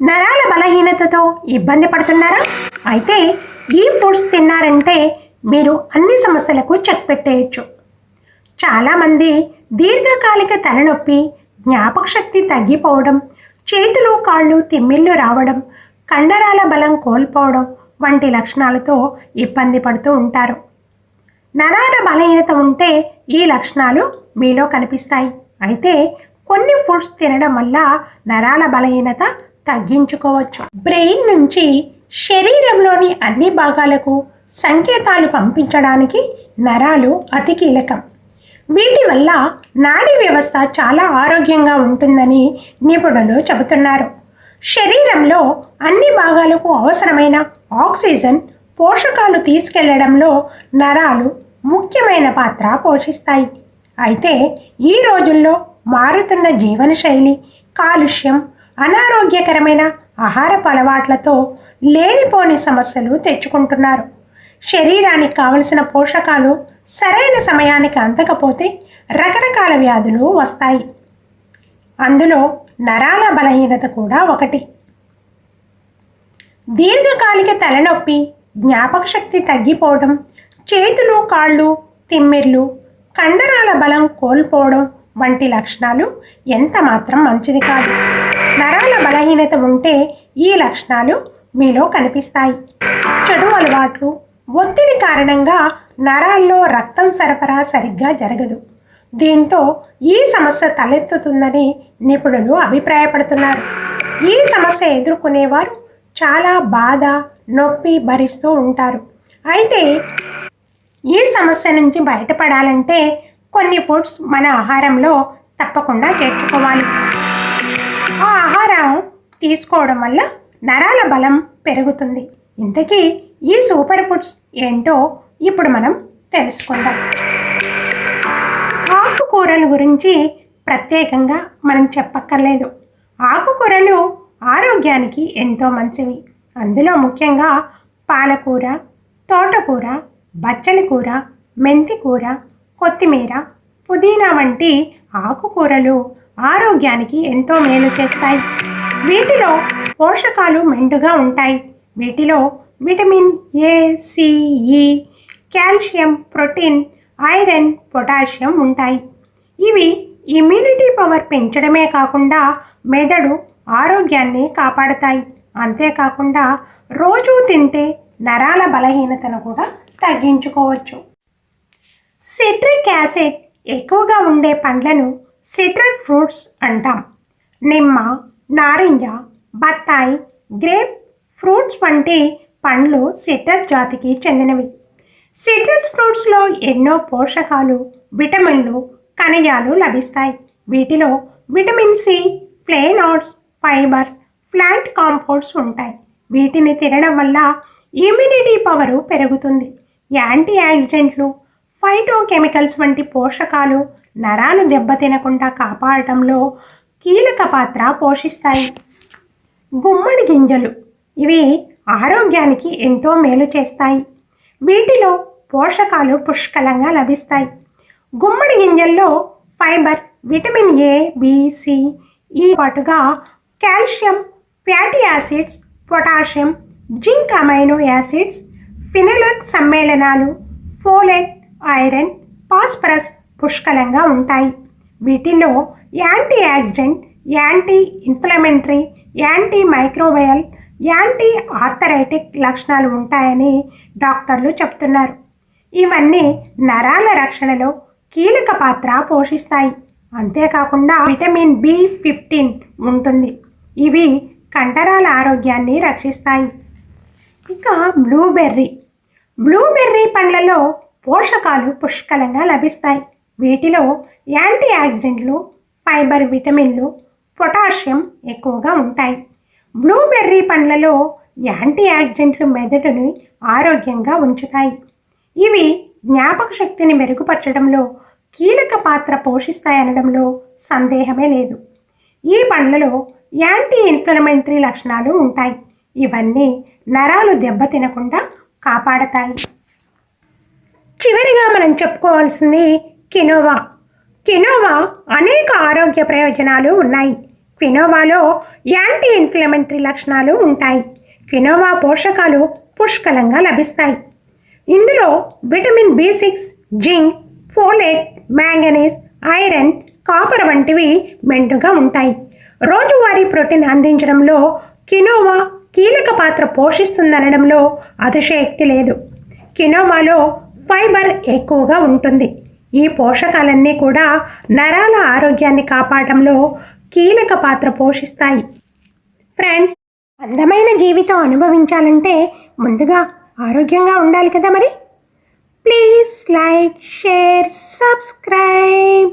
నరాల బలహీనతతో ఇబ్బంది పడుతున్నారా? అయితే ఈ ఫుడ్స్ తిన్నారంటే మీరు అన్ని సమస్యలకు చెక్ పెట్టేయచ్చు. చాలామంది దీర్ఘకాలిక తలనొప్పి, జ్ఞాపకశక్తి తగ్గిపోవడం, చేతులు కాళ్ళు తిమ్మిళ్ళు రావడం, కండరాల బలం కోల్పోవడం వంటి లక్షణాలతో ఇబ్బంది పడుతూ ఉంటారు. నరాల బలహీనత ఉంటే ఈ లక్షణాలు మీలో కనిపిస్తాయి. అయితే కొన్ని ఫుడ్స్ తినడం వల్ల నరాల బలహీనత తగ్గించుకోవచ్చు. బ్రెయిన్ నుంచి శరీరంలోని అన్ని భాగాలకు సంకేతాలు పంపించడానికి నరాలు అతి కీలకం. వీటి వల్ల నాడీ వ్యవస్థ చాలా ఆరోగ్యంగా ఉంటుందని నిపుణులు చెబుతున్నారు. శరీరంలో అన్ని భాగాలకు అవసరమైన ఆక్సిజన్, పోషకాలు తీసుకెళ్లడంలో నరాలు ముఖ్యమైన పాత్ర పోషిస్తాయి. అయితే ఈ రోజుల్లో మారుతున్న జీవనశైలి, కాలుష్యం, అనారోగ్యకరమైన ఆహారపు అలవాట్లతో లేనిపోని సమస్యలు తెచ్చుకుంటున్నారు. శరీరానికి కావలసిన పోషకాలు సరైన సమయానికి అందకపోతే రకరకాల వ్యాధులు వస్తాయి. అందులో నరాల బలహీనత కూడా ఒకటి. దీర్ఘకాలిక తలనొప్పి, జ్ఞాపకశక్తి తగ్గిపోవడం, చేతులు కాళ్ళు తిమ్మిర్లు, కండరాల బలం కోల్పోవడం వంటి లక్షణాలు ఎంత మాత్రం మంచిది కాదు. నరాల బలహీనత ఉంటే ఈ లక్షణాలు మీలో కనిపిస్తాయి. చెడు అలవాట్లు, ఒత్తిడి కారణంగా నరాల్లో రక్తం సరఫరా సరిగ్గా జరగదు. దీంతో ఈ సమస్య తలెత్తుతుందని నిపుణులు అభిప్రాయపడుతున్నారు. ఈ సమస్య ఎదుర్కొనేవారు చాలా బాధ, నొప్పి భరిస్తూ ఉంటారు. అయితే ఈ సమస్య నుంచి బయటపడాలంటే కొన్ని ఫుడ్స్ మన ఆహారంలో తప్పకుండా చేర్చుకోవాలి. ఆ ఆహారం తీసుకోవడం వల్ల నరాల బలం పెరుగుతుంది. ఇంతకీ ఈ సూపర్ ఫుడ్స్ ఏంటో ఇప్పుడు మనం తెలుసుకుందాం. ఆకుకూరల గురించి ప్రత్యేకంగా మనం చెప్పక్కర్లేదు. ఆకుకూరలు ఆరోగ్యానికి ఎంతో మంచివి. అందులో ముఖ్యంగా పాలకూర, తోటకూర, బచ్చలి కూర, మెంతి కూర, కొత్తిమీర, పుదీనా వంటి ఆకుకూరలు ఆరోగ్యానికి ఎంతో మేలు చేస్తాయి. వీటిలో పోషకాలు మెండుగా ఉంటాయి. వీటిలో విటమిన్ ఏ, సి, ఈ, కాల్షియం, ప్రోటీన్, ఐరన్, పొటాషియం ఉంటాయి. ఇవి ఇమ్యూనిటీ పవర్ పెంచడమే కాకుండా మెదడు ఆరోగ్యాన్ని కాపాడుతాయి. అంతేకాకుండా రోజూ తింటే నరాల బలహీనతను కూడా తగ్గించుకోవచ్చు. సిట్రిక్ యాసిడ్ ఎక్కువగా ఉండే పండ్లను సిట్రస్ ఫ్రూట్స్ అంటాం. నిమ్మ, నారింజ, బత్తాయి, గ్రేప్ ఫ్రూట్స్ వంటి పండ్లు సిట్రస్ జాతికి చెందినవి. సిట్రస్ ఫ్రూట్స్లో ఎన్నో పోషకాలు, విటమిన్లు, ఖనిజాలు లభిస్తాయి. వీటిలో vitamin C, flavonoids, fibre, plant compounds ఉంటాయి. వీటిని తినడం వల్ల ఇమ్యూనిటీ పవరు పెరుగుతుంది. యాంటీ ఆక్సిడెంట్లు, ఫైటోకెమికల్స్ వంటి పోషకాలు నరాలు దెబ్బతినకుండా కాపాడటంలో కీలక పాత్ర పోషిస్తాయి. గుమ్మడి గింజలు ఇవి ఆరోగ్యానికి ఎంతో మేలు చేస్తాయి. వీటిలో పోషకాలు పుష్కలంగా లభిస్తాయి. గుమ్మడి గింజల్లో fibre, vitamin A, B, C, E పాటుగా calcium, fatty acids, potassium, zinc amino acids, phenolic సమ్మేళనాలు, ఫోలేట్, ఐరన్, ఫాస్ఫరస్ పుష్కలంగా ఉంటాయి. వీటిల్లో antioxidant, anti inflammatory, antimicrobial, anti arthritic లక్షణాలు ఉంటాయని డాక్టర్లు చెప్తున్నారు. ఇవన్నీ నరాల రక్షణలో కీలక పాత్ర పోషిస్తాయి. అంతేకాకుండా విటమిన్ B15 ఉంటుంది. ఇవి కండరాల ఆరోగ్యాన్ని రక్షిస్తాయి. ఇక బ్లూబెర్రీ పండ్లలో పోషకాలు పుష్కలంగా లభిస్తాయి. వీటిలో యాంటీ ఆక్సిడెంట్లు, ఫైబర్, విటమిన్లు, పొటాషియం ఎక్కువగా ఉంటాయి. బ్లూబెర్రీ పండ్లలో యాంటీ ఆక్సిడెంట్లు మెదడుని ఆరోగ్యంగా ఉంచుతాయి. ఇవి జ్ఞాపక శక్తిని మెరుగుపరచడంలో కీలక పాత్ర పోషిస్తాయనడంలో సందేహమే లేదు. ఈ పండ్లలో యాంటీ ఇన్ఫ్లమేటరీ లక్షణాలు ఉంటాయి. ఇవన్నీ నరాలు దెబ్బతినకుండా కాపాడతాయి. చివరిగా మనం చెప్పుకోవాల్సింది కినోవా అనేక ఆరోగ్య ప్రయోజనాలు ఉన్నాయి. క్వినోవాలో యాంటీ ఇన్ఫ్లమేటరీ లక్షణాలు ఉంటాయి. క్వినోవా పోషకాలు పుష్కలంగా లభిస్తాయి. ఇందులో vitamin B6, zinc, folate, manganese, iron, copper వంటివి మెండుగా ఉంటాయి. రోజువారీ ప్రోటీన్ అందించడంలో క్వినోవా కీలక పాత్ర పోషిస్తుందనడంలో అతిశయోక్తి లేదు. క్వినోవాలో ఫైబర్ ఎక్కువగా ఉంటుంది. ఈ పోషకాలన్నీ కూడా నరాల ఆరోగ్యాన్ని కాపాడడంలో కీలక పాత్ర పోషిస్తాయి. ఫ్రెండ్స్, అందమైన జీవితం అనుభవించాలంటే ముందుగా ఆరోగ్యంగా ఉండాలి కదా మరి. Please like, share, subscribe.